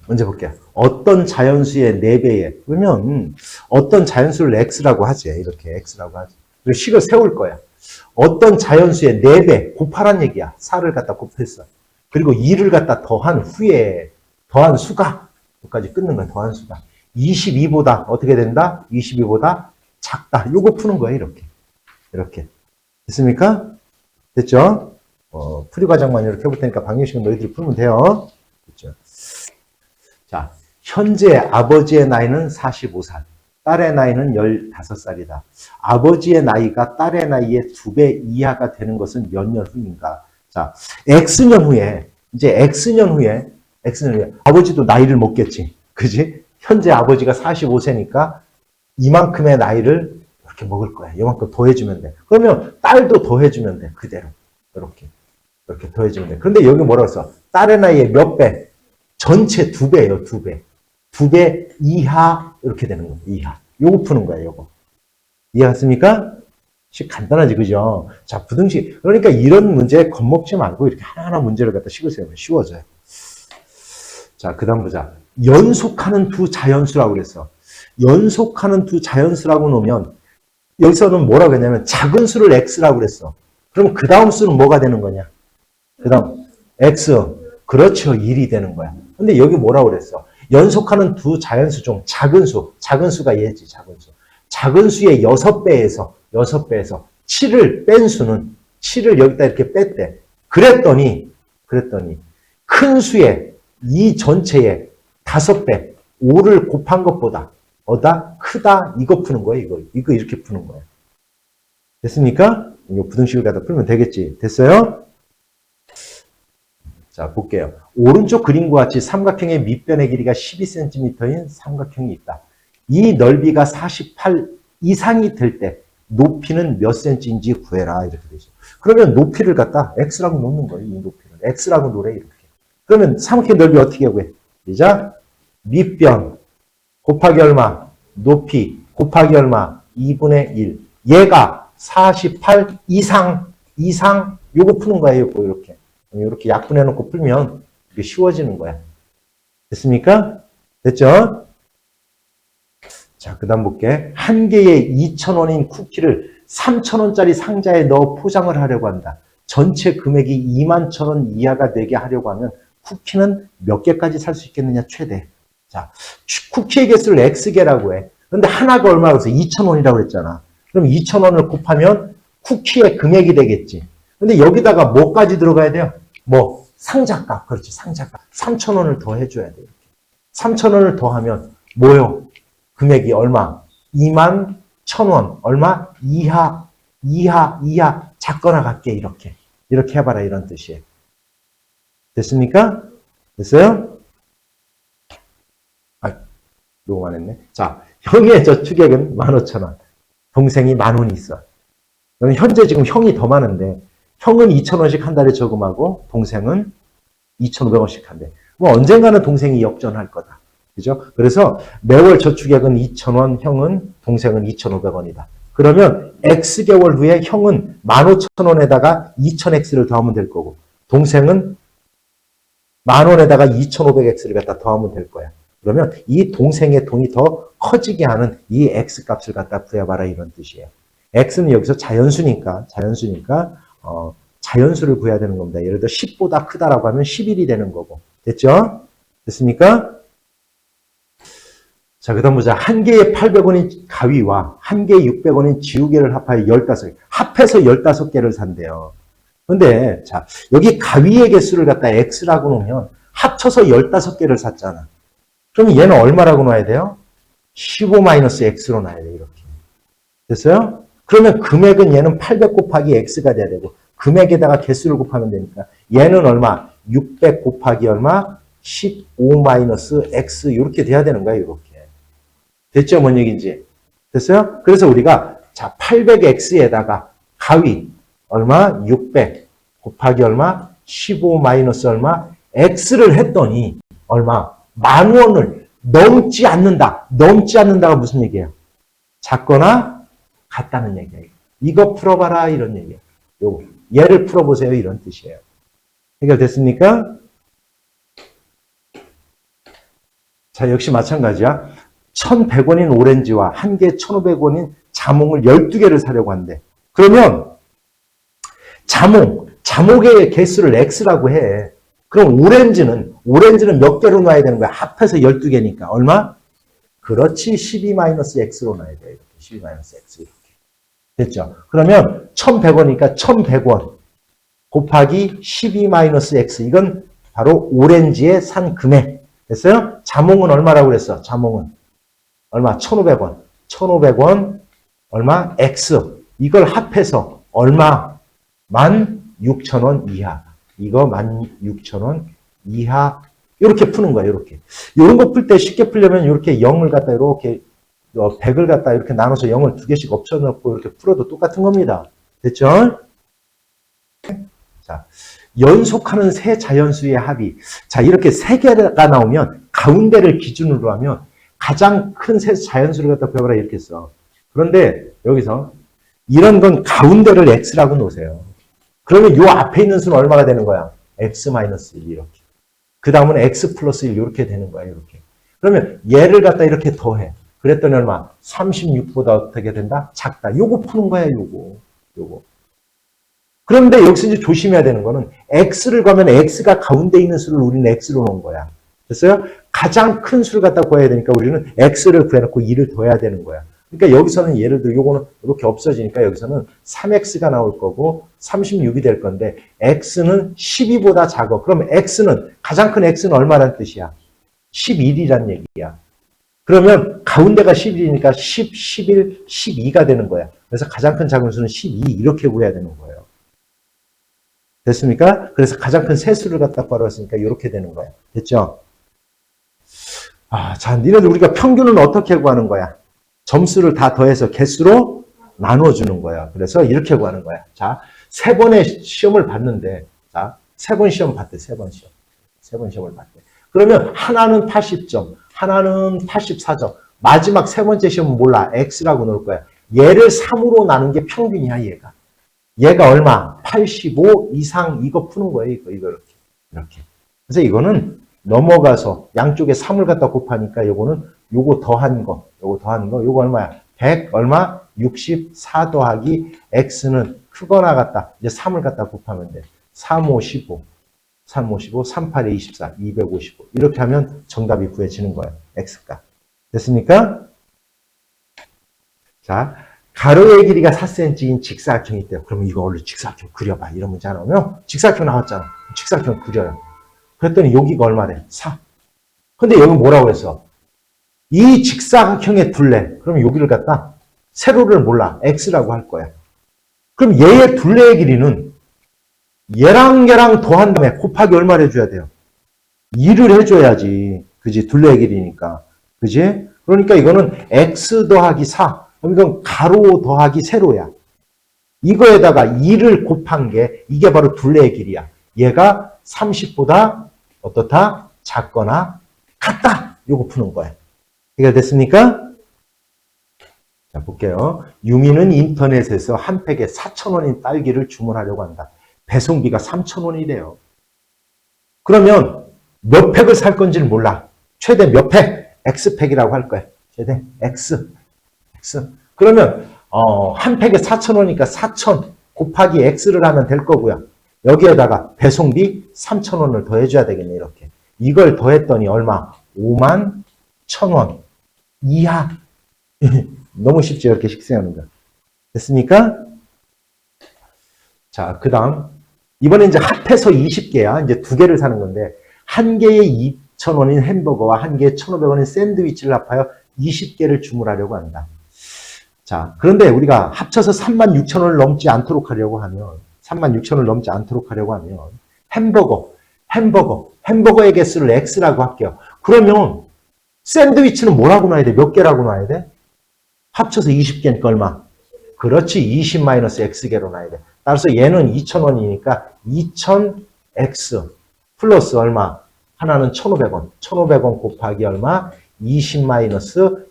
먼저 볼게요. 어떤 자연수의 4배에, 그러면 어떤 자연수를 x라고 하지. 이렇게 x라고 하지. 그리고 식을 세울 거야. 어떤 자연수의 4배 곱하란 얘기야. 4를 갖다 곱했어. 그리고 2를 갖다 더한 후에 더한 수가 여기까지 끊는 거야. 더한 수가 22보다 어떻게 된다? 22보다 작다. 요거 푸는 거야. 이렇게 됐습니까? 됐죠? 풀이 과정만 이렇게 해볼 테니까 방정식은 너희들이 풀면 돼요. 됐죠? 자, 현재 아버지의 나이는 45살, 딸의 나이는 15살이다. 아버지의 나이가 딸의 나이의 2배 이하가 되는 것은 몇 년 후인가? 자, X년 후에, 이제 X년 후에, 아버지도 나이를 먹겠지. 그지? 현재 아버지가 45세니까 이만큼의 나이를 이렇게 먹을 거야. 이만큼 더해주면 돼. 그러면 딸도 더해주면 돼. 그대로. 이렇게 더해주면 돼. 그런데 여기 뭐라고 써? 딸의 나이의 몇 배? 전체 2배예요, 2배. 2배 이하, 이렇게 되는 거예요, 이하. 요거 푸는 거예요, 요거. 이해갔습니까? 식 간단하지, 그죠? 자, 부등식. 그러니까 이런 문제에 겁먹지 말고 이렇게 하나하나 문제를 갖다 식을 세우면 쉬워져요. 자, 그 다음 보자. 연속하는 두 자연수라고 그랬어. 연속하는 두 자연수라고 놓으면, 여기서는 뭐라고 했냐면, 작은 수를 x라고 그랬어. 그럼 그 다음 수는 뭐가 되는 거냐? 그 다음, x. 그렇죠. 1이 되는 거야. 근데 여기 뭐라고 그랬어? 연속하는 두 자연수 중 작은 수가 얘지, 작은 수. 작은 수의 6배에서 7을 뺀 수는 7을 여기다 이렇게 뺐대. 그랬더니 큰 수의 이 전체의 5배, 5를 곱한 것보다 크다. 이거 푸는 거야, 이거 이렇게 푸는 거야. 됐습니까? 이거 부등식을 갖다 풀면 되겠지. 됐어요? 자, 볼게요. 오른쪽 그림과 같이 삼각형의 밑변의 길이가 12cm인 삼각형이 있다. 이 넓이가 48 이상이 될 때 높이는 몇 cm인지 구해라. 이렇게 되죠. 그러면 높이를 갖다 x라고 놓는 거예요. 이 높이를. x라고 놓으래. 이렇게. 그러면 삼각형 넓이 어떻게 구해? 시작. 밑변 곱하기 얼마? 높이 곱하기 얼마? 2분의 1. 얘가 48 이상 요거 푸는 거예요. 이렇게. 이렇게 약분해놓고 풀면 이게 쉬워지는 거야. 됐습니까? 됐죠? 자, 그 다음 볼게. 한 개에 2,000원인 쿠키를 3,000원짜리 상자에 넣어 포장을 하려고 한다. 전체 금액이 21,000원 이하가 되게 하려고 하면 쿠키는 몇 개까지 살 수 있겠느냐, 최대. 자, 쿠키의 개수를 X개라고 해. 근데 하나가 얼마라고 해서 2,000원이라고 했잖아. 그럼 2,000원을 곱하면 쿠키의 금액이 되겠지. 근데 여기다가 뭐까지 들어가야 돼요? 상자값. 그렇지, 상자값. 3,000원을 더 해줘야 돼요. 3,000원을 더하면 뭐요? 금액이 얼마? 21,000원. 얼마? 이하. 작거나 같게 이렇게 해봐라. 이런 뜻이에요. 됐습니까? 됐어요? 너무 많았네. 자, 형의 저축액은 15,000원. 동생이 10,000원이 있어. 현재 지금 형이 더 많은데, 형은 2,000원씩 한 달에 저금하고, 동생은 2,500원씩 한대. 뭐 언젠가는 동생이 역전할 거다. 그죠? 그래서 매월 저축액은 2,000원, 동생은 2,500원이다. 그러면 X개월 후에 형은 15,000원에다가 2,000X를 더하면 될 거고, 동생은 10,000원에다가 2,500X를 갖다 더하면 될 거야. 그러면 이 동생의 돈이 더 커지게 하는 이 X값을 갖다 구해봐라. 이런 뜻이에요. X는 여기서 자연수니까, 자연수를 구해야 되는 겁니다. 예를 들어 10보다 크다라고 하면 11이 되는 거고. 됐죠? 됐습니까? 자, 그 다음 보자. 한 개에 800원인 가위와 한 개에 600원인 지우개를 합하여 15개. 합해서 15개를 산대요. 근데, 자, 여기 가위의 개수를 갖다 X라고 놓으면 합쳐서 15개를 샀잖아. 그럼 얘는 얼마라고 놔야 돼요? 15-X로 놔야 돼요. 이렇게. 됐어요? 그러면 금액은 얘는 800 곱하기 X가 돼야 되고, 금액에다가 개수를 곱하면 되니까, 얘는 얼마? 600 곱하기 얼마? 15-X. 이렇게 돼야 되는 거야, 이렇게. 됐죠? 뭔 얘기인지. 됐어요? 그래서 우리가, 자, 800X에다가 가위, 얼마? 600 곱하기 얼마? 15- 얼마? X를 했더니, 얼마? 10,000원을 넘지 않는다. 넘지 않는다가 무슨 얘기예요? 작거나 같다는 얘기예요. 이거 풀어봐라. 이런 얘기예요. 요거. 얘를 풀어보세요. 이런 뜻이에요. 해결됐습니까? 자, 역시 마찬가지야. 1,100원인 오렌지와 한 개에 1,500원인 자몽을 12개를 사려고 한대. 그러면 자몽의 개수를 X라고 해. 그럼 오렌지는 몇 개로 놔야 되는 거야? 합해서 12개니까. 얼마? 그렇지. 12-X로 놔야 돼. 이렇게. 12-X 이렇게. 됐죠? 그러면 1,100원이니까 1,100원 곱하기 12-X. 이건 바로 오렌지의 산 금액. 됐어요? 자몽은 얼마라고 그랬어? 자몽은 얼마? 1,500원. 1,500원 얼마? X. 이걸 합해서 얼마? 16,000원 이하. 이거 16,000원 이하. 이렇게 푸는 거야. 이렇게. 이런 거 풀 때 쉽게 풀려면 이렇게 0을 갖다 이렇게 100을 갖다 이렇게 나눠서 0을 2개씩 엎쳐놓고 이렇게 풀어도 똑같은 겁니다. 됐죠? 자, 연속하는 세 자연수의 합이. 자, 이렇게 세 개가 나오면 가운데를 기준으로 하면 가장 큰 세 자연수를 갖다 구해봐라 이렇게 써. 그런데 여기서 이런 건 가운데를 X라고 놓으세요. 그러면 요 앞에 있는 수는 얼마가 되는 거야? X-1 이렇게. 그 다음은 X 플러스 1 이렇게 되는 거야. 이렇게. 그러면 얘를 갖다 이렇게 더해. 그랬더니 얼마? 36보다 어떻게 된다? 작다. 요거 푸는 거야. 요거. 그런데 여기서 이제 조심해야 되는 거는 X를 가면 X가 가운데 있는 수를 우리는 X로 놓은 거야. 됐어요? 가장 큰 수를 갖다 구해야 되니까 우리는 X를 구해놓고 2를 더해야 되는 거야. 그러니까 여기서는 예를 들어 요거는 이렇게 없어지니까 여기서는 3X가 나올 거고 36이 될 건데 X는 12보다 작아. 그럼 X는 가장 큰 X는 얼마란 뜻이야? 11이란 얘기야. 그러면 가운데가 11이니까 10, 11, 12가 되는 거야. 그래서 가장 큰 작은 수는 12 이렇게 구해야 되는 거예요. 됐습니까? 그래서 가장 큰 세수를 갖다 구하랬으니까 이렇게 되는 거야. 됐죠? 자, 니네들 우리가 평균은 어떻게 구하는 거야? 점수를 다 더해서 개수로 나눠주는 거야. 그래서 이렇게 구하는 거야. 자, 3번의 시험을 봤는데, 자, 3번 시험 봤대, 3번 시험. 3번 시험을 봤대. 그러면 하나는 80점, 하나는 84점. 마지막 3번째 시험은 몰라. X라고 넣을 거야. 얘를 3으로 나눈 게 평균이야, 얘가. 얘가 얼마? 85 이상 이거 푸는 거예요. 이거 이렇게. 그래서 이거는 넘어가서 양쪽에 3을 갖다 곱하니까 요거 더한 거, 요거 얼마야? 100 얼마? 64 더하기 X는 크거나 같다. 이제 3을 갖다 곱하면 돼. 3, 5, 15, 3, 8에 24, 255. 이렇게 하면 정답이 구해지는 거예요. X가. 됐습니까? 자, 가로의 길이가 4cm인 직사각형이 있대요. 그러면 이거 원래 직사각형 그려봐. 이런 문제 나오면 직사각형 나왔잖아. 직사각형 그려요. 그랬더니 여기가 얼마래? 4. 근데 여기 뭐라고 했어? 이 직사각형의 둘레. 그럼 여기를 갖다 세로를 몰라. X라고 할 거야. 그럼 얘의 둘레의 길이는 얘랑 더한 다음에 곱하기 얼마를 해줘야 돼요? 2를 해줘야지. 그지? 둘레의 길이니까. 그지? 그러니까 이거는 X 더하기 4. 이건 가로 더하기 세로야. 이거에다가 2를 곱한 게 이게 바로 둘레의 길이야. 얘가 30보다 어떻다? 작거나 같다. 요거 푸는 거야. 해결됐습니까? 자, 볼게요. 유미는 인터넷에서 한 팩에 4,000원인 딸기를 주문하려고 한다. 배송비가 3,000원이래요. 그러면 몇 팩을 살 건지를 몰라. 최대 몇 팩? X팩이라고 할 거야. 최대 X. 그러면 한 팩에 4,000원이니까 4,000 곱하기 X를 하면 될 거고요. 여기에다가 배송비 3,000원을 더해줘야 되겠네. 이렇게. 이걸 더했더니 얼마? 51,000원 이하. 너무 쉽죠? 이렇게 식생하는 거. 됐습니까? 자, 그 다음. 이번에 이제 합해서 20개야. 이제 2개를 사는 건데, 한 개에 2,000원인 햄버거와 한 개에 1,500원인 샌드위치를 합하여 20개를 주문하려고 한다. 자, 그런데 우리가 합쳐서 36,000원을 넘지 않도록 하려고 하면, 햄버거의 개수를 X라고 할게요. 그러면 샌드위치는 뭐라고 놔야 돼? 몇 개라고 놔야 돼? 합쳐서 20개니까 얼마? 그렇지, 20-X개로 놔야 돼. 따라서 얘는 2,000원이니까 2,000X 플러스 얼마? 하나는 1,500원. 1,500원 곱하기 얼마? 20-X가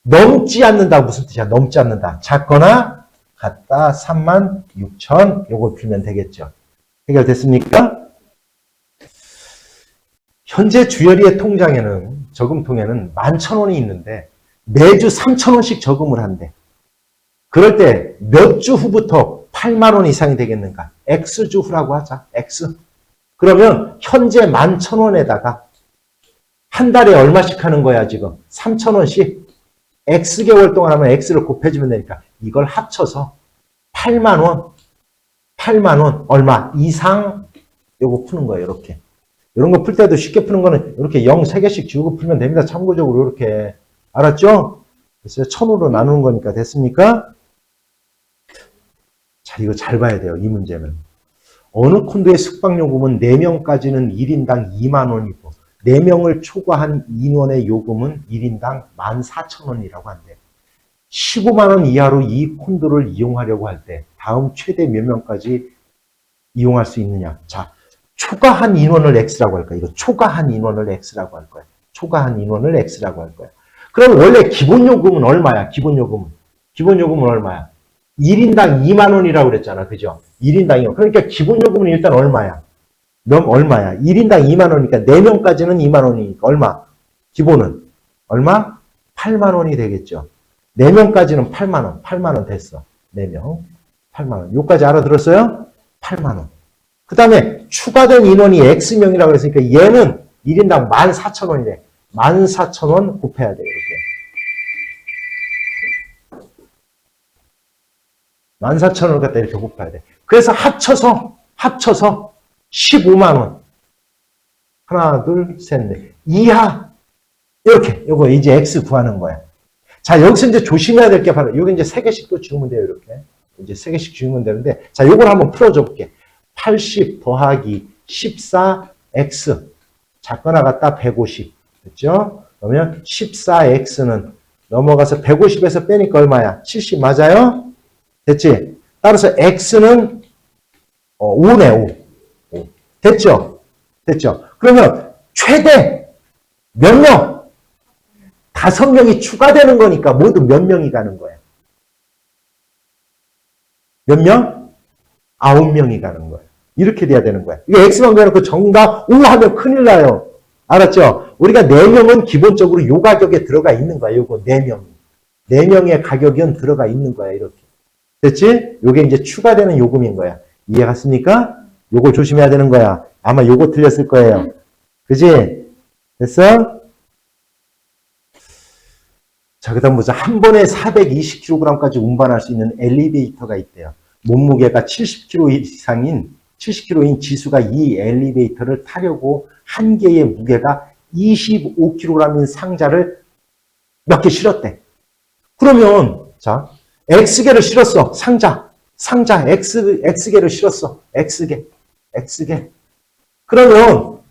넘지 않는다. 무슨 뜻이야? 넘지 않는다. 작거나 같다. 36,000. 요걸 풀면 되겠죠. 해결됐습니까? 현재 주열이의 통장에는, 저금통에는 11,000원이 있는데 매주 3,000원씩 저금을 한대. 그럴 때 몇 주 후부터 8만 원 이상이 되겠는가? X주 후라고 하자. X. 그러면 현재 11,000원에다가 한 달에 얼마씩 하는 거야, 지금? 3,000원씩. X개월 동안 하면 X를 곱해주면 되니까 이걸 합쳐서 8만 원. 8만 원. 얼마? 이상 요거 푸는 거예요, 이렇게. 이런 거 풀 때도 쉽게 푸는 거는 이렇게 0 3개씩 지우고 풀면 됩니다. 참고적으로 이렇게. 알았죠? 그래서 1000으로 나누는 거니까 됐습니까? 자, 이거 잘 봐야 돼요. 이 문제는. 어느 콘도의 숙박요금은 4명까지는 1인당 2만 원이고 4명을 초과한 인원의 요금은 1인당 14,000원이라고 한대. 15만 원 이하로 이 콘도를 이용하려고 할 때 다음 최대 몇 명까지 이용할 수 있느냐. 자, 초과한 인원을 X라고 할 거야. 이거 초과한 인원을 X라고 할 거야. 초과한 인원을 X라고 할 거야. 그럼 원래 기본요금은 얼마야? 기본요금은 얼마야? 1인당 2만 원이라고 그랬잖아. 그죠? 1인당 2만 원. 그러니까 기본요금은 일단 얼마야? 얼마야? 1인당 2만 원이니까 4명까지는 2만 원이니까 얼마? 기본은 얼마? 8만 원이 되겠죠. 4명까지는 8만 원. 8만 원 됐어. 4명. 8만 원. 요까지 알아들었어요? 8만 원. 그 다음에 추가된 인원이 X명이라고 그랬으니까 얘는 1인당 14,000원이래. 14,000원 곱해야 돼. 이렇게. 14,000원을 갖다 이렇게 곱해야 돼. 그래서 합쳐서 15만 원. 하나, 둘, 셋, 넷. 이하. 이렇게. 요거 이제 X 구하는 거야. 자, 여기서 이제 조심해야 될 게 바로, 여기 이제 3개씩 또 지우면 돼요. 이렇게. 이제 3개씩 지우면 되는데, 자, 요걸 한번 풀어줘 볼게. 80 더하기 14X. 작거나 같다 150. 됐죠? 그러면 14X는 넘어가서 150에서 빼니까 얼마야? 70 맞아요? 됐지? 따라서 X는 5네, 5. 됐죠? 됐죠? 그러면 최대 몇 명? 5명이 추가되는 거니까 모두 몇 명이 가는 거야? 몇 명? 9명이 가는 거야. 이렇게 돼야 되는 거야. 이게 X만 그려놓고 정답 오 하면 큰일 나요. 알았죠? 우리가 4명은 기본적으로 요 가격에 들어가 있는 거야. 요거 4명. 4명의 가격은 들어가 있는 거야. 이렇게. 됐지? 요게 이제 추가되는 요금인 거야. 이해 갔습니까? 요거 조심해야 되는 거야. 아마 요거 틀렸을 거예요. 그지? 됐어? 자, 그 다음 보자. 한 번에 420kg까지 운반할 수 있는 엘리베이터가 있대요. 몸무게가 70kg 이상인 70kg인 지수가 이 엘리베이터를 타려고 한 개의 무게가 25kg인 상자를 몇 개 실었대. 그러면 자, X개를 실었어. 상자 X개를 실었어. X개. 그러면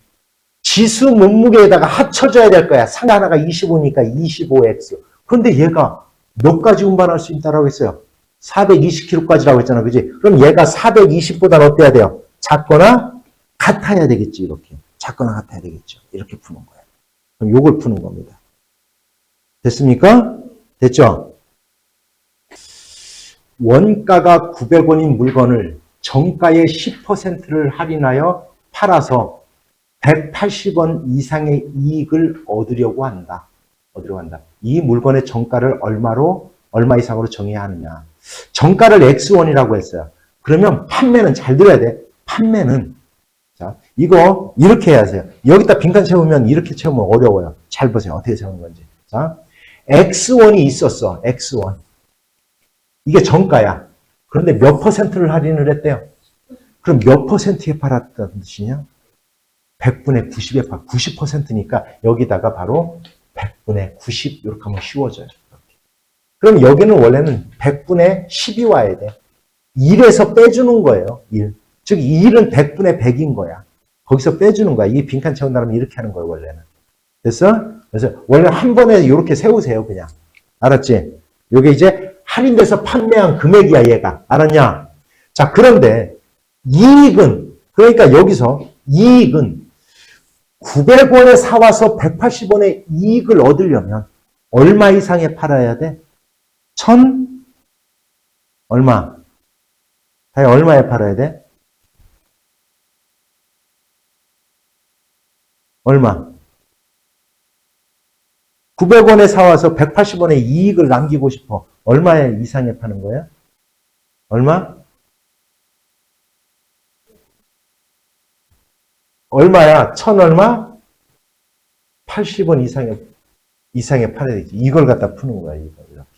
지수 몸무게에다가 합쳐져야 될 거야. 상자 하나가 25니까 25X. 그런데 얘가 몇 가지 운반할 수 있다라고 했어요? 420kg까지라고 했잖아. 그지? 그럼 얘가 420보다는 어때야 돼요? 작거나 같아야 되겠지. 이렇게. 작거나 같아야 되겠죠. 이렇게 푸는 거야. 그럼 요걸 푸는 겁니다. 됐습니까? 됐죠? 원가가 900원인 물건을 정가의 10%를 할인하여 팔아서 180원 이상의 이익을 얻으려고 한다. 이 물건의 정가를 얼마 이상으로 정해야 하느냐. 정가를 X1이라고 했어요. 그러면 판매는 잘 들어야 돼. 판매는 자, 이거 이렇게 해야 하세요. 여기다 빈칸 채우면 이렇게 채우면 어려워요. 잘 보세요. 어떻게 채우는 건지. 자, X1이 있었어. X1. 이게 정가야. 그런데 몇 퍼센트를 할인을 했대요? 그럼 몇 퍼센트에 팔았다는 뜻이냐? 100분의 90에 팔. 90%니까 여기다가 바로 100분의 90 이렇게 하면 쉬워져요. 이렇게. 그럼 여기는 원래는 100분의 10이 와야 돼. 1에서 빼주는 거예요. 1. 즉 1은 100분의 100인 거야. 거기서 빼주는 거야. 이 빈칸 채운다면 이렇게 하는 거예요. 원래는. 됐어? 그래서 원래 한 번에 이렇게 세우세요. 그냥. 알았지? 요게 이제 할인돼서 판매한 금액이야. 얘가. 알았냐? 자, 그런데 이익은 그러니까 여기서 이익은 900원에 사와서 180원의 이익을 얻으려면 얼마 이상에 팔아야 돼? 1000? 얼마? 다시 얼마에 팔아야 돼? 얼마? 900원에 사와서 180원의 이익을 남기고 싶어. 얼마에 이상에 파는 거야? 얼마? 얼마야? 1000 얼마? 80원 이상에 팔아야 되지. 이걸 갖다 푸는 거야, 이거. 이렇게.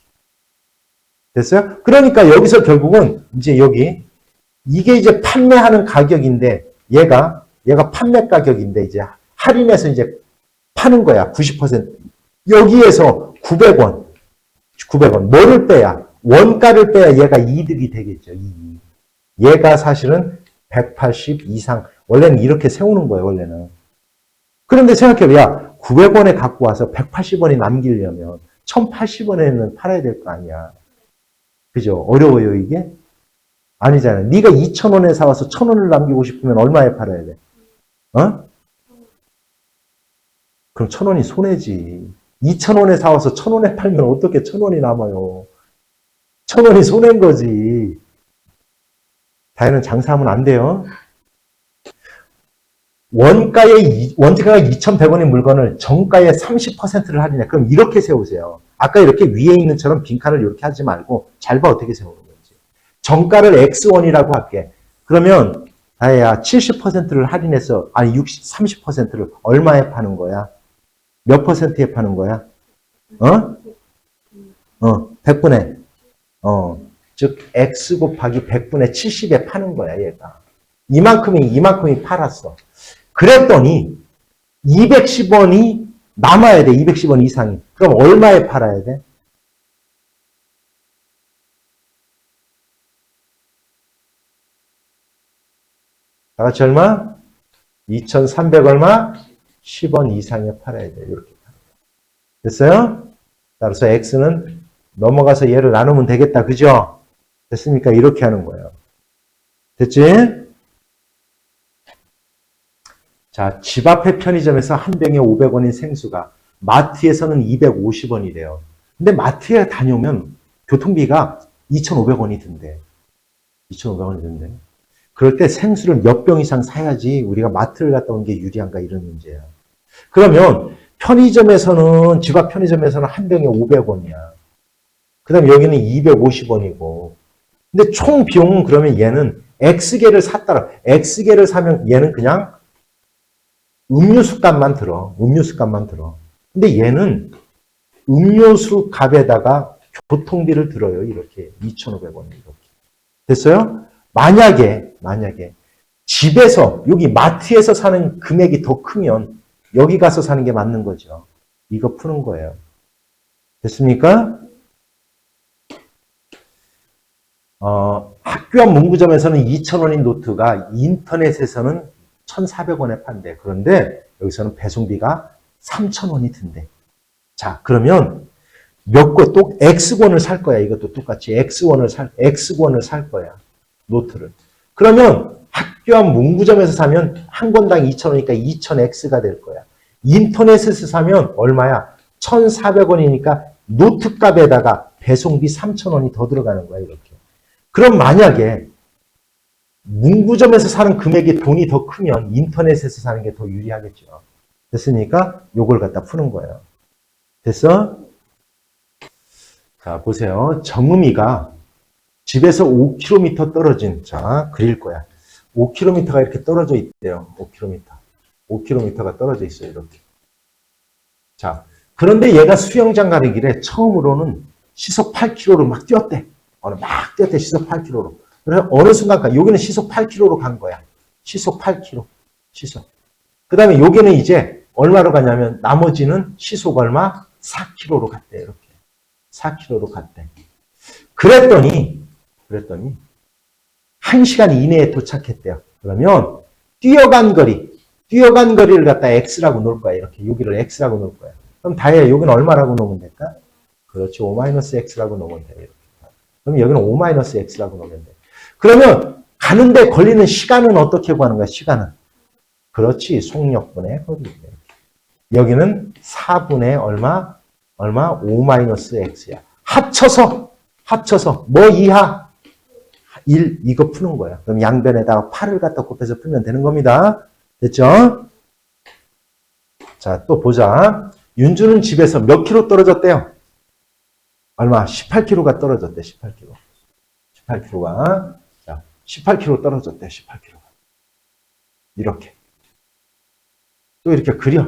됐어요? 그러니까 여기서 결국은 이제 여기 이게 이제 판매하는 가격인데 얘가 판매 가격인데 이제 할인해서 이제 파는 거야. 90%. 여기에서 900원. 뭐를 빼야? 원가를 빼야 얘가 이득이 되겠죠. 얘가 사실은 180 이상. 원래는 이렇게 세우는 거예요, 원래는. 그런데 생각해봐. 야, 900원에 갖고 와서 180원이 남기려면 1080원에는 팔아야 될 거 아니야. 그죠? 어려워요, 이게? 아니잖아요. 네가 2000원에 사와서 1000원을 남기고 싶으면 얼마에 팔아야 돼? 어? 그럼 1000원이 손해지. 2000원에 사와서 1000원에 팔면 어떻게 1000원이 남아요? 1000원이 손해인 거지. 다혜는 장사하면 안 돼요. 원가가 2,100원인 물건을 정가의 30%를 할인해. 그럼 이렇게 세우세요. 아까 이렇게 위에 있는처럼 빈칸을 이렇게 하지 말고 잘 봐 어떻게 세우는 건지. 정가를 X1이라고 할게. 그러면 다혜야 70%를 할인해서 30%를 얼마에 파는 거야? 몇 퍼센트에 파는 거야? 100분의 즉 X 곱하기 100분의 70에 파는 거야, 얘가. 이만큼이 팔았어. 그랬더니 210원이 남아야 돼. 210원 이상이. 그럼 얼마에 팔아야 돼? 다 같이 얼마? 2,300 얼마? 10원 이상에 팔아야 돼. 이렇게. 됐어요? 따라서 X는 넘어가서 얘를 나누면 되겠다. 그죠? 됐습니까? 이렇게 하는 거예요. 됐지? 자, 집 앞에 편의점에서 한 병에 500원인 생수가 마트에서는 250원이래요. 근데 마트에 다녀오면 교통비가 2,500원이 든대. 2,500원이 든대. 그럴 때 생수를 몇 병 이상 사야지 우리가 마트를 갔다 온 게 유리한가 이런 문제야. 그러면 편의점에서는, 집 앞 편의점에서는 한 병에 500원이야. 그 다음에 여기는 250원이고. 근데 총 비용은 그러면 얘는 X개를 샀더라. X개를 사면 얘는 그냥 음료수 값만 들어. 근데 얘는 음료수 값에다가 교통비를 들어요. 이렇게. 2,500원. 이렇게. 됐어요? 만약에 집에서, 여기 마트에서 사는 금액이 더 크면 여기 가서 사는 게 맞는 거죠. 이거 푸는 거예요. 됐습니까? 학교 앞 문구점에서는 2,000원인 노트가 인터넷에서는 1,400원에 판대. 그런데 여기서는 배송비가 3,000원이 든대. 자, 그러면 또 X권을 살 거야. 이것도 똑같이 X권을 살 거야. 노트를. 그러면 학교 앞 문구점에서 사면 한 권당 2,000원이니까 2,000X가 될 거야. 인터넷에서 사면 얼마야? 1,400원이니까 노트 값에다가 배송비 3,000원이 더 들어가는 거야. 이렇게. 그럼 만약에 문구점에서 사는 금액이 돈이 더 크면 인터넷에서 사는 게 더 유리하겠죠. 됐습니까? 요걸 갖다 푸는 거예요. 됐어? 자, 보세요. 정음이가 집에서 5km 떨어진, 자, 그릴 거야. 5km가 이렇게 떨어져 있대요. 5km가 떨어져 있어요. 이렇게. 자, 그런데 얘가 수영장 가는 길에 처음으로는 시속 8km로 막 뛰었대. 시속 8km로. 그래서 어느 순간, 여기는 시속 8km로 간 거야. 시속 8km. 그 다음에 여기는 이제 얼마로 가냐면 나머지는 시속 얼마? 4km로 갔대. 이렇게. 4km로 갔대. 그랬더니 1시간 이내에 도착했대요. 그러면 뛰어간 거리를 갖다 X라고 놓을 거야. 이렇게 여기를 X라고 놓을 거야. 그럼 다혜야, 여기는 얼마라고 놓으면 될까? 그렇지. O-X라고 놓으면 돼. 이렇게. 그럼 여기는 O-X라고 놓으면 돼. 그러면 가는데 걸리는 시간은 어떻게 구하는 거야? 시간은. 그렇지. 속력분의 거리. 여기는 4분의 얼마? O-X야. 합쳐서 뭐 이하? 1 이거 푸는 거야. 그럼 양변에다가 8을 갖다 곱해서 풀면 되는 겁니다. 됐죠? 자, 또 보자. 윤주는 집에서 몇 킬로 떨어졌대요? 얼마? 18kg가 떨어졌대, 18kg. 18kg가. 자, 18kg 떨어졌대, 18kg가. 이렇게. 또 이렇게 그려.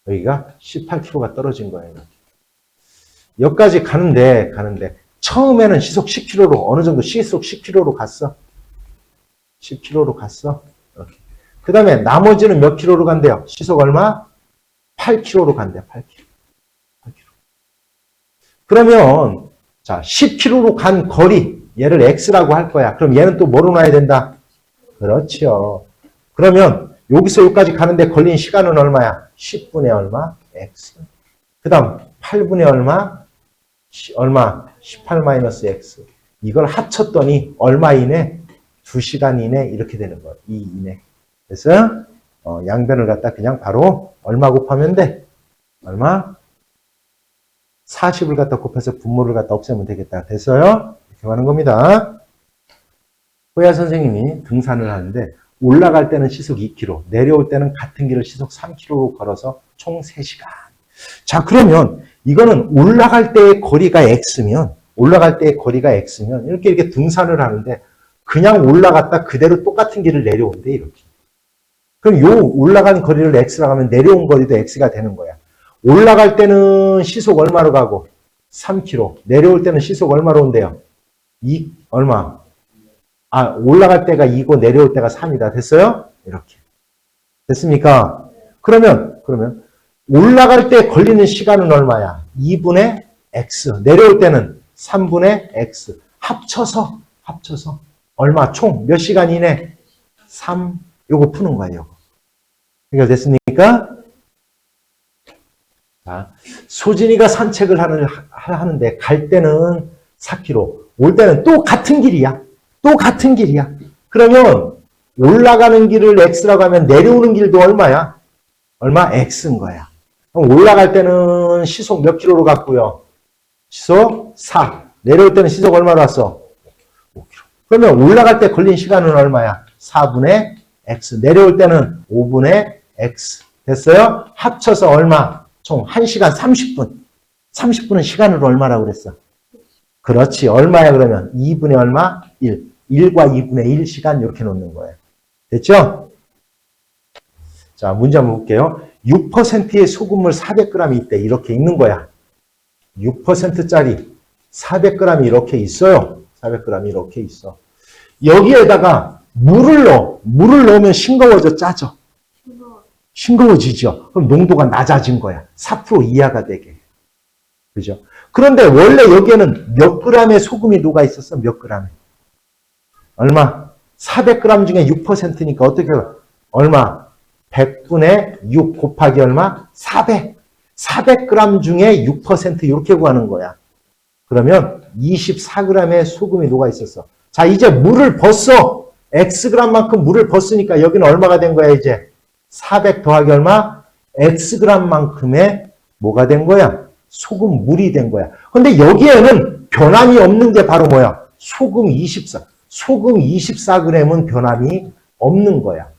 여기가 18kg가 떨어진 거예요. 이렇게. 여기까지 가는데, 처음에는 시속 10km로, 어느 정도 시속 10km로 갔어. 10km로 갔어. 이렇게. 그 다음에 나머지는 몇 킬로로 간대요? 시속 얼마? 8km로 간대요. 8km. 8km. 그러면 자 10km로 간 거리 얘를 x라고 할 거야. 그럼 얘는 또 뭐로 놔야 된다? 그렇죠. 그러면 여기서 여기까지 가는데 걸린 시간은 얼마야? 10분의 얼마? x. 그 다음 8분의 얼마? 얼마? 18-x. 이걸 합쳤더니 얼마 이내? 2시간 이내 이렇게 되는 거야. 2 이내. 그래서 양변을 갖다 그냥 바로 얼마 곱하면 돼? 얼마? 40을 갖다 곱해서 분모를 갖다 없애면 되겠다. 됐어요? 이렇게 하는 겁니다. 호야 선생님이 등산을 하는데 올라갈 때는 시속 2km, 내려올 때는 같은 길을 시속 3km로 걸어서 총 3시간. 자, 그러면 이거는 올라갈 때의 거리가 x면 이렇게 등산을 하는데 그냥 올라갔다 그대로 똑같은 길을 내려온대, 이렇게. 그럼 요 올라간 거리를 x라고 하면 내려온 거리도 x가 되는 거야. 올라갈 때는 시속 얼마로 가고? 3km. 내려올 때는 시속 얼마로 온대요? 2, 얼마? 올라갈 때가 2고 내려올 때가 3이다. 됐어요? 이렇게. 됐습니까? 그러면 올라갈 때 걸리는 시간은 얼마야? 2분의 x. 내려올 때는 3분의 x. 합쳐서 얼마? 총 몇 시간 이내? 3. 요거 푸는 거예요. 해결됐습니까? 자, 소진이가 산책을 하는데 갈 때는 4km, 올 때는 또 같은 길이야. 그러면 올라가는 길을 x라고 하면 내려오는 길도 얼마야? 얼마? x인 거야. 그럼 올라갈 때는 시속 몇 킬로로 갔고요? 시속 4. 내려올 때는 시속 얼마로 왔어? 5km. 그러면 올라갈 때 걸린 시간은 얼마야? 4분의 x. 내려올 때는 5분의 x. 됐어요? 합쳐서 얼마? 총 1시간 30분. 30분은 시간으로 얼마라고 그랬어? 그렇지. 얼마야 그러면? 2분의 얼마? 1. 1과 2분의 1시간 이렇게 놓는 거예요. 됐죠? 자, 문제 한번 볼게요. 6%의 소금물 400g이 있대. 이렇게 있는 거야. 6%짜리 400g이 이렇게 있어요. 400g이 이렇게 있어. 여기에다가 물을 넣어. 물을 넣으면 싱거워져, 짜져? 싱거워지죠. 그럼 농도가 낮아진 거야. 4% 이하가 되게. 그죠? 그런데 원래 여기에는 몇 g의 소금이 녹아 있었어? 몇 g? 얼마? 400g 중에 6%니까 어떻게 얼마? 100분의 6 곱하기 얼마? 400. 400g 중에 6% 이렇게 구하는 거야. 그러면 24g의 소금이 녹아 있었어. 자, 이제 물을 벗어. xg만큼 물을 벗으니까 여기는 얼마가 된 거야, 이제? 400 더하기 얼마? xg만큼의 뭐가 된 거야? 소금물이 된 거야. 근데 여기에는 변함이 없는 게 바로 뭐야? 소금 24. 소금 24g은 변함이 없는 거야.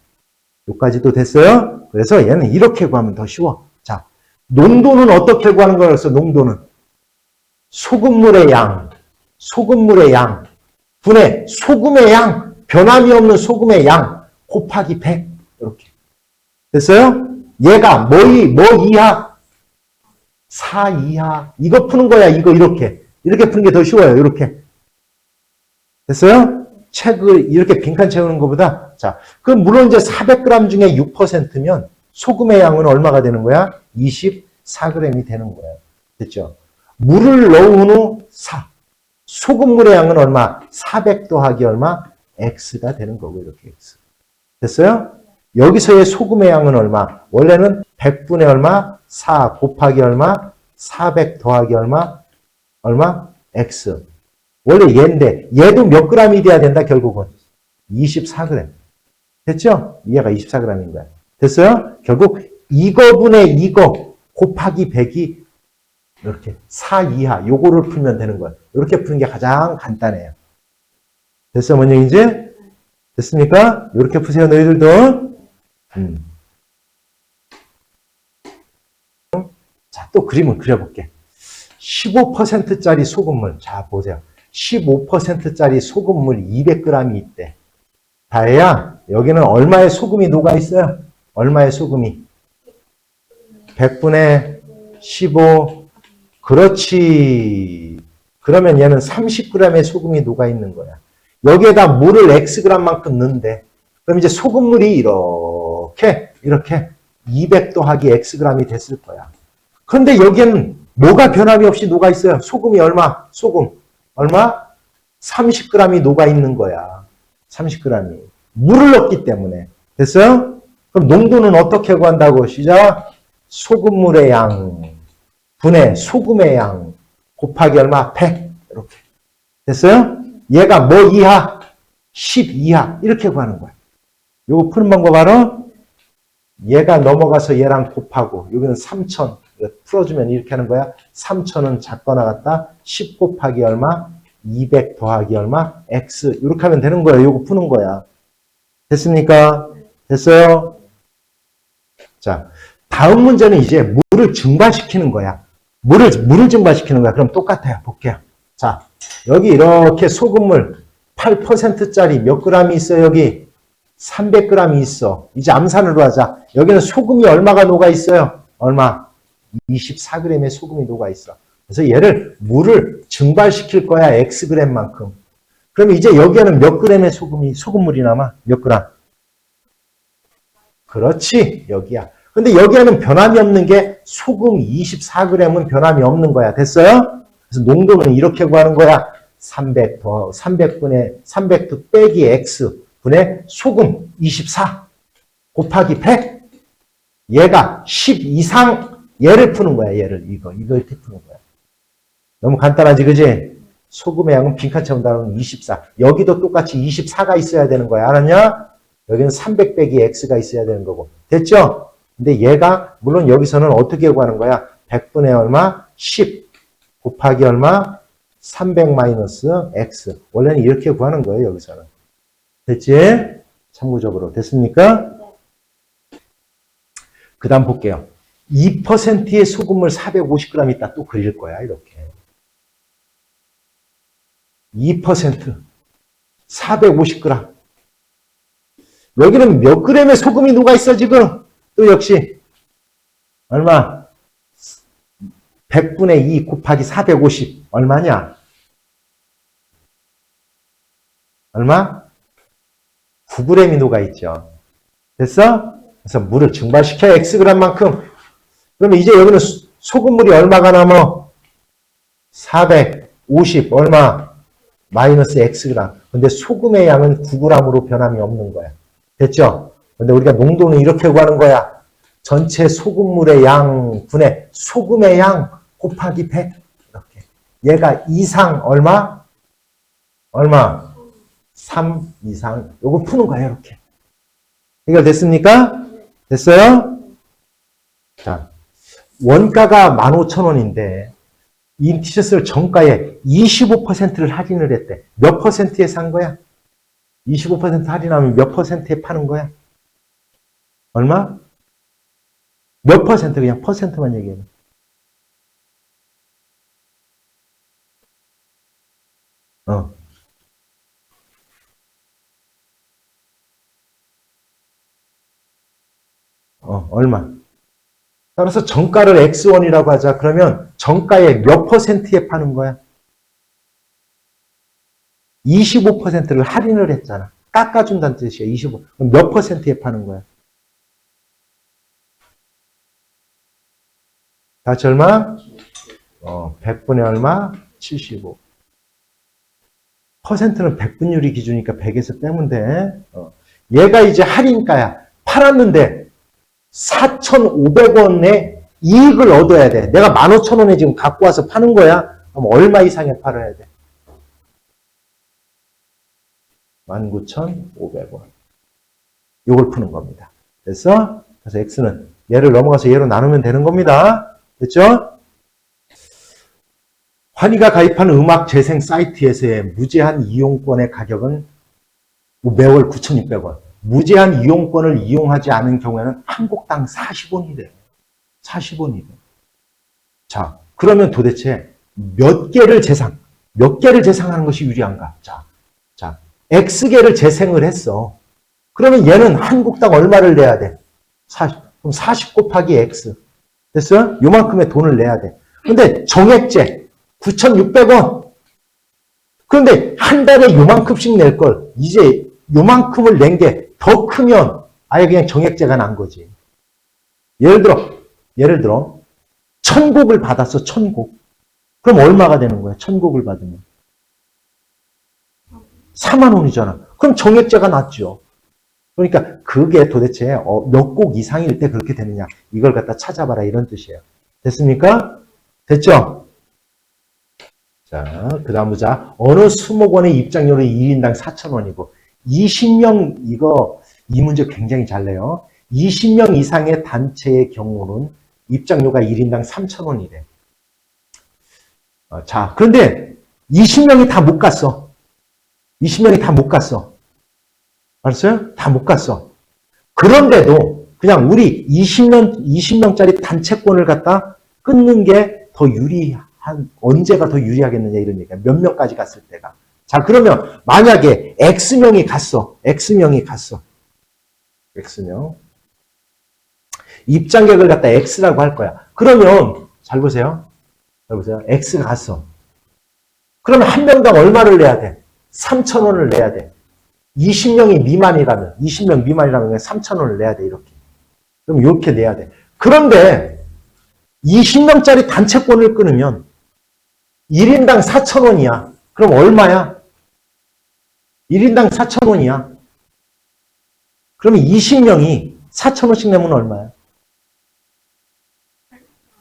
여기까지도 됐어요? 그래서 얘는 이렇게 구하면 더 쉬워. 자, 농도는 어떻게 구하는 거야? 그래서 농도는 소금물의 양, 분의 소금의 양, 변함이 없는 소금의 양 곱하기 100. 이렇게. 됐어요? 얘가 뭐 이하? 4 이하. 이거 푸는 거야. 이거 이렇게 푸는 게 더 쉬워요. 이렇게. 됐어요? 책을 이렇게 빈칸 채우는 것보다. 자, 그럼 물론 이제 400g 중에 6%면 소금의 양은 얼마가 되는 거야? 24g이 되는 거예요. 됐죠? 물을 넣은 후 4. 소금물의 양은 얼마? 400 더하기 얼마? x가 되는 거고, 이렇게 x. 됐어요? 여기서의 소금의 양은 얼마? 원래는 100분의 얼마? 4 곱하기 얼마? 400 더하기 얼마? x. 원래 얘인데 얘도 몇 g이 돼야 된다, 결국은? 24g. 됐죠? 얘가 24g인 거야. 됐어요? 결국 이거분의 이거 곱하기 100이 이렇게 4 이하 요거를 풀면 되는 거예요. 이렇게 푸는 게 가장 간단해요. 됐어, 뭔 얘기인지? 됐습니까? 이렇게 푸세요, 너희들도. 자, 또 그림을 그려볼게. 15%짜리 소금물. 자, 보세요. 15%짜리 소금물 200g이 있대. 다혜야, 여기는 얼마의 소금이 녹아있어요? 얼마의 소금이? 100분의 15. 그렇지. 그러면 얘는 30g의 소금이 녹아있는 거야. 여기에다 물을 Xg만큼 넣는데, 그럼 이제 소금물이 이렇게 200 더하기 Xg이 됐을 거야. 그런데 여기에는 뭐가 변함이 없이 녹아있어요? 소금이 얼마? 소금. 얼마? 30g이 녹아있는 거야. 30g이. 물을 넣기 때문에. 됐어요? 그럼 농도는 어떻게 구한다고? 시작. 소금물의 양 분의 소금의 양 곱하기 얼마? 100. 이렇게. 됐어요? 얘가 뭐 이하? 10 이하. 이렇게 구하는 거야. 요거 푸는 방법 알아? 얘가 넘어가서 얘랑 곱하고 여기는 3000. 풀어주면 이렇게 하는 거야. 3000은 작거나 같다. 10 곱하기 얼마? 200 더하기 얼마? X. 이렇게 하면 되는 거야. 요거 푸는 거야. 됐습니까? 됐어요? 자, 다음 문제는 이제 물을 증발시키는 거야. 물을 증발시키는 거야. 그럼 똑같아요. 볼게요. 자, 여기 이렇게 소금물 8%짜리 몇 g이 있어? 여기 300g이 있어. 이제 암산으로 하자. 여기는 소금이 얼마가 녹아 있어요? 얼마? 24g의 소금이 녹아 있어. 그래서 얘를 물을 증발시킬 거야. Xg만큼. 그럼 이제 여기에는 몇 g의 소금물이 남아? 몇 g? 그렇지. 여기야. 근데 여기에는 변함이 없는 게 소금 24g은 변함이 없는 거야. 됐어요? 그래서 농도는 이렇게 구하는 거야. 300 빼기 X 분의 소금 24 곱하기 100. 얘가 10 이상 얘를 푸는 거야. 얘를 이걸 이렇게 푸는 거야. 너무 간단하지, 그지? 소금의 양은 빈칸 채운다면 24. 여기도 똑같이 24가 있어야 되는 거야. 알았냐? 여기는 300 빼기 X가 있어야 되는 거고. 됐죠? 근데 얘가 물론 여기서는 어떻게 구하는 거야? 100분의 얼마? 10 곱하기 얼마? 300 마이너스 X. 원래는 이렇게 구하는 거예요. 여기서는. 됐지? 참고적으로. 됐습니까? 그 다음 볼게요. 2%의 소금물 450g 있다. 또 그릴 거야. 이렇게. 2% 450g. 여기는 몇 g의 소금이 녹아 있어 지금? 또 역시 얼마? 100분의 2 곱하기 450 얼마냐? 얼마? 9g이 녹아 있죠. 됐어? 그래서 물을 증발시켜 Xg만큼. 그러면 이제 여기는 소금물이 얼마가 남아? 450 얼마? 마이너스 Xg. 근데 소금의 양은 9g으로 변함이 없는 거야. 됐죠? 근데 우리가 농도는 이렇게 구하는 거야. 전체 소금물의 양 분의 소금의 양 곱하기 100. 이렇게. 얘가 이상 얼마? 얼마? 3 이상. 요거 푸는 거야. 이렇게. 해결됐습니까? 됐어요? 자, 원가가 15,000원인데 이 티셔츠를 정가에 25%를 할인을 했대. 몇 퍼센트에 산 거야? 25% 할인하면 몇 퍼센트에 파는 거야? 얼마? 몇 퍼센트? 그냥 퍼센트만 얘기해. 얼마? 따라서 정가를 X1이라고 하자. 그러면 정가의 몇 퍼센트에 파는 거야? 25%를 할인을 했잖아. 깎아준다는 뜻이야. 25. 그럼 몇 퍼센트에 파는 거야? 다시 얼마? 100분의 얼마? 75. 퍼센트는 100분율이 기준이니까 100에서 빼면 돼. 얘가 이제 할인가야. 팔았는데 4,500원의 이익을 얻어야 돼. 내가 15,000원에 지금 갖고 와서 파는 거야. 그럼 얼마 이상에 팔아야 돼? 19,500원. 이걸 푸는 겁니다. 됐어? 그래서 X는 얘를 넘어가서 얘로 나누면 되는 겁니다. 됐죠? 환희가 가입한 음악 재생 사이트에서의 무제한 이용권의 가격은 매월 9,600원. 무제한 이용권을 이용하지 않은 경우에는 한 곡당 40원이래. 40원이래. 자, 그러면 도대체 몇 개를 재상하는 것이 유리한가? 자, X개를 재생을 했어. 그러면 얘는 한 곡당 얼마를 내야 돼? 40. 그럼 40 곱하기 X. 됐어요? 요만큼의 돈을 내야 돼. 근데 정액제 9,600원. 그런데 한 달에 요만큼씩 낼 걸. 이제 요만큼을 낸 게 더 크면 아예 그냥 정액제가 난 거지. 예를 들어 1,000곡을 받았어. 1,000곡. 그럼 얼마가 되는 거야? 1,000곡을 받으면. 4만 원이잖아. 그럼 정액제가 낮죠. 그러니까 그게 도대체 몇 곡 이상일 때 그렇게 되느냐. 이걸 갖다 찾아봐라 이런 뜻이에요. 됐습니까? 됐죠? 자, 그 다음 보자. 어느 수목원의 입장료는 1인당 4,000원이고 20명 이 문제 굉장히 잘 내요. 20명 이상의 단체의 경우는 입장료가 1인당 3,000원이래. 자, 그런데 20명이 다 못 갔어. 20명이 다 못 갔어. 알았어요? 다 못 갔어. 그런데도 그냥 우리 20명짜리 단체권을 갖다 끊는 게 더 언제가 더 유리하겠느냐 이런 얘기야. 몇 명까지 갔을 때가. 자, 그러면 만약에 X명이 갔어. X명. 입장객을 갖다 X라고 할 거야. 그러면 잘 보세요. X가 갔어. 그러면 한 명당 얼마를 내야 돼? 3,000원을 내야 돼. 20명 미만이라면 3,000원을 내야 돼, 이렇게. 그럼 이렇게 내야 돼. 그런데 20명짜리 단체권을 끊으면 1인당 4,000원이야. 그럼 얼마야? 1인당 4,000원이야. 그러면 20명이 4,000원씩 내면 얼마야?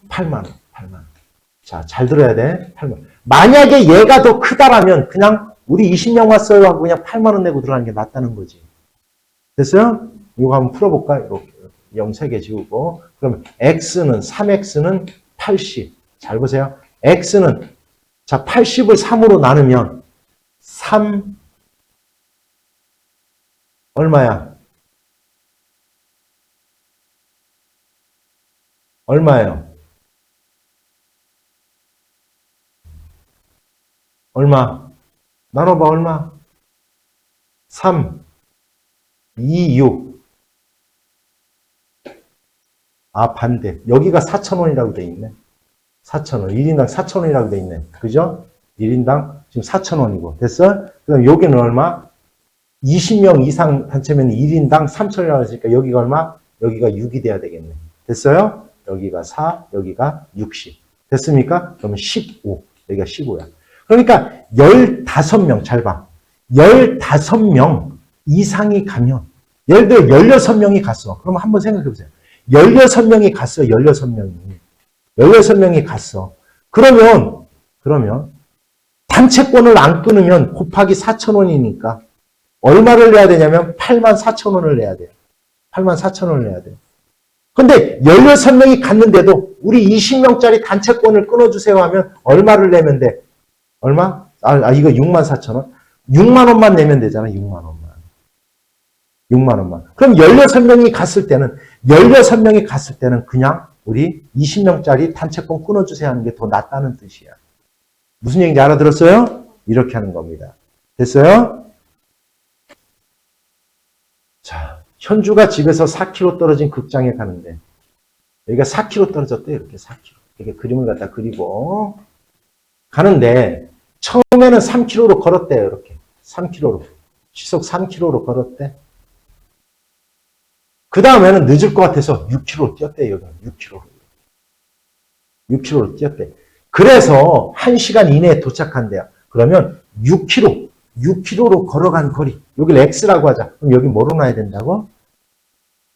8만 원. 자, 잘 들어야 돼. 8만 원. 만약에 얘가 더 크다라면 그냥 우리 20명 왔어요 하고 그냥 8만 원 내고 들어가는 게 낫다는 거지. 됐어요? 이거 한번 풀어볼까? 이렇게 0 3개 지우고. 그러면 X는 3X는 80. 잘 보세요. X는 자 80을 3으로 나누면 3 얼마야? 얼마예요? 얼마? 나눠봐 얼마? 3 2 6 아, 반대. 여기가 4,000원이라고 돼 있네. 4,000원. 1인당 4,000원이라고 돼 있네. 그죠? 1인당 지금 4,000원이고. 됐어? 그럼 여기는 얼마? 20명 이상 단체면 1인당 3,000원이라고 했으니까 여기가 얼마? 여기가 6이 돼야 되겠네. 됐어요? 여기가 4, 여기가 60. 됐습니까? 그러면 15. 여기가 15야. 그러니까 15명, 잘 봐. 15명 이상이 가면, 예를 들어 16명이 갔어. 그럼 한번 생각해 보세요. 16명이 갔어, 16명이. 16명이 갔어. 그러면, 단체권을 안 끊으면 곱하기 4,000원이니까 얼마를 내야 되냐면 84,000원을 내야 돼요. 84,000원을 내야 돼요. 근데 16명이 갔는데도 우리 20명짜리 단체권을 끊어주세요 하면 얼마를 내면 돼? 얼마? 이거 64,000원? 6만 원만 내면 되잖아, 6만 원만. 6만 원만. 그럼 16명이 갔을 때는 그냥 우리 20명짜리 단체권 끊어주세요 하는 게 더 낫다는 뜻이야. 무슨 얘기인지 알아들었어요? 이렇게 하는 겁니다. 됐어요? 자, 현주가 집에서 4km 떨어진 극장에 가는데, 여기가 4km 떨어졌대, 이렇게 4km. 이렇게 그림을 갖다 그리고, 가는데, 처음에는 3km로 걸었대요, 이렇게. 3km로. 시속 3km로 걸었대. 그 다음에는 늦을 것 같아서 6km로 뛰었대, 여기는. 6km로 뛰었대. 그래서 1시간 이내에 도착한대요. 그러면 6km로 걸어간 거리. 여기를 X라고 하자. 그럼 여기 뭐로 놔야 된다고?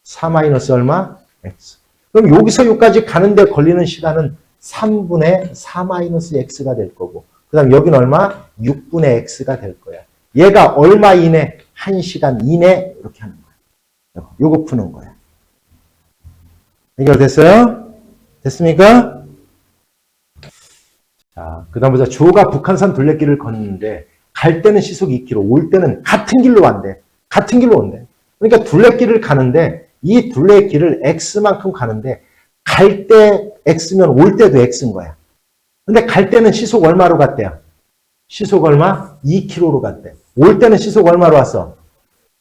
4 마이너스 얼마? X. 그럼 여기서 여기까지 가는데 걸리는 시간은 3분의 4 마이너스 X가 될 거고. 그 다음 여기는 얼마? 6분의 X가 될 거야. 얘가 얼마 이내? 1시간 이내? 이렇게 하는 거야. 요거 푸는 거야. 해결됐어요? 됐습니까? 자, 그 다음 보자. 조가 북한산 둘레길을 걷는데 갈 때는 시속 2km, 올 때는 같은 길로 간대. 같은 길로 온대. 그러니까 둘레길을 가는데 이 둘레길을 X만큼 가는데 갈 때 X면 올 때도 X인 거야. 근데 갈 때는 시속 얼마로 갔대요? 시속 얼마? 2km로 갔대. 올 때는 시속 얼마로 왔어?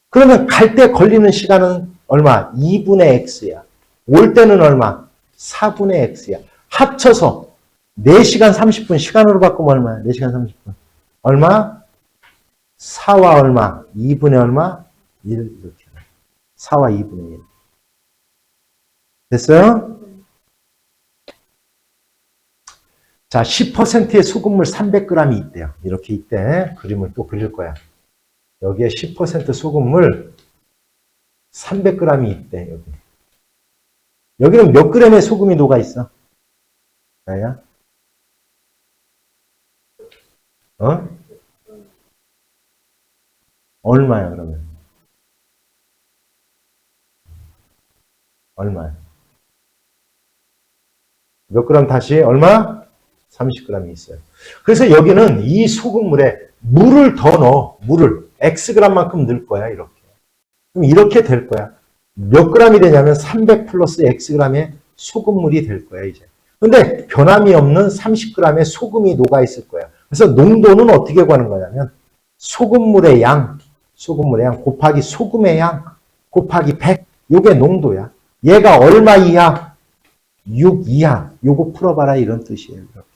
그러면 갈 때 걸리는 시간은 얼마? 2분의 X야. 올 때는 얼마? 4분의 X야. 합쳐서 4시간 30분 시간으로 바꾸면 얼마야? 4시간 30분. 얼마? 4와 얼마? 2분의 얼마? 1 이렇게. 4와 2분의 1. 됐어요? 자, 10%의 소금물 300g이 있대요. 이렇게 있대. 그림을 또 그릴 거야. 여기에 10% 소금물 300g이 있대. 여기. 여기는 몇 g의 소금이 녹아 있어? 나야? 어? 얼마야, 그러면? 얼마야? 몇 그램 다시? 얼마? 30g이 있어요. 그래서 여기는 이 소금물에 물을 더 넣어. 물을. Xg만큼 넣을 거야, 이렇게. 그럼 이렇게 될 거야. 몇 g이 되냐면 300 플러스 Xg의 소금물이 될 거야, 이제. 근데 변함이 없는 30g의 소금이 녹아 있을 거야. 그래서 농도는 어떻게 구하는 거냐면 소금물의 양 곱하기 소금의 양 곱하기 100. 요게 농도야. 얘가 얼마 이하? 6 이하. 요거 풀어봐라 이런 뜻이에요. 이렇게.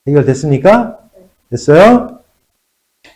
해결됐습니까? 됐어요?